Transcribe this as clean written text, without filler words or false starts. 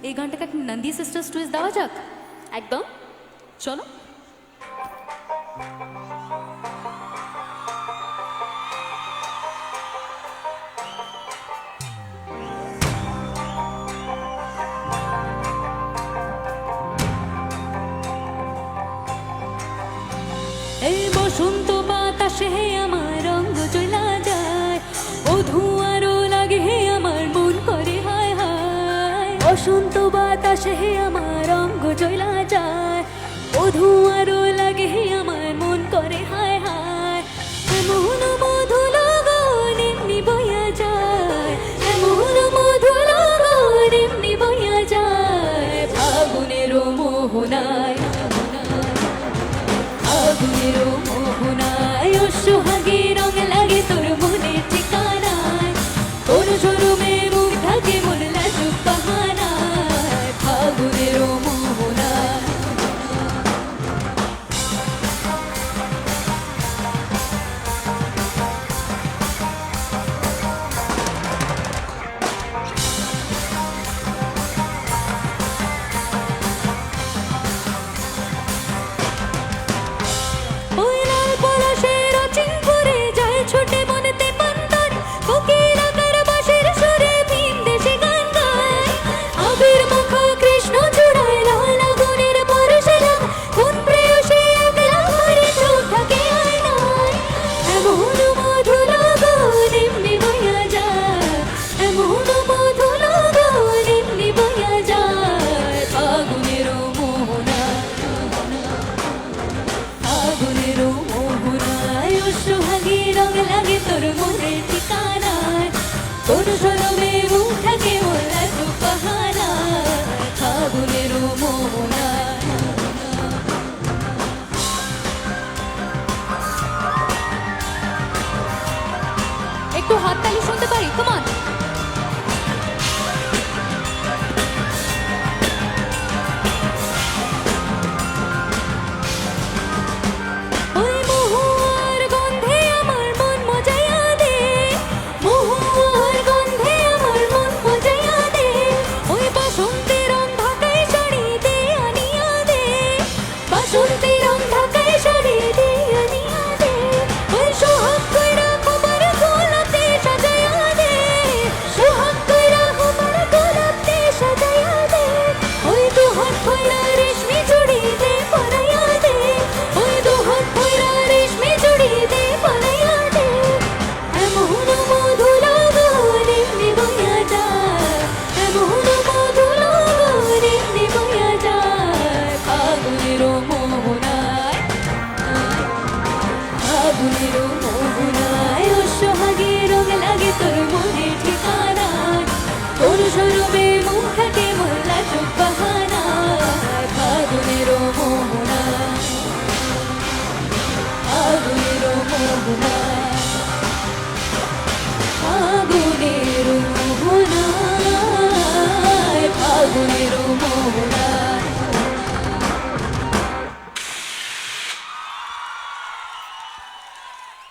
এই গানটাকে একটা নন্দী সিস্টার্স টুইস্ট দেওয়া যাক। একদম। চলো। এই বসন্ত বাতাসে আমার রঙ চলা যায়, ও ধোঁয়ারও লাগে আমার মন করে হায় হায়। বসন্ত বাতাসে আমার রঙ চলা যায়, ও ধোঁয়ারও লাগে আমার মন করে হায় হায়। এমন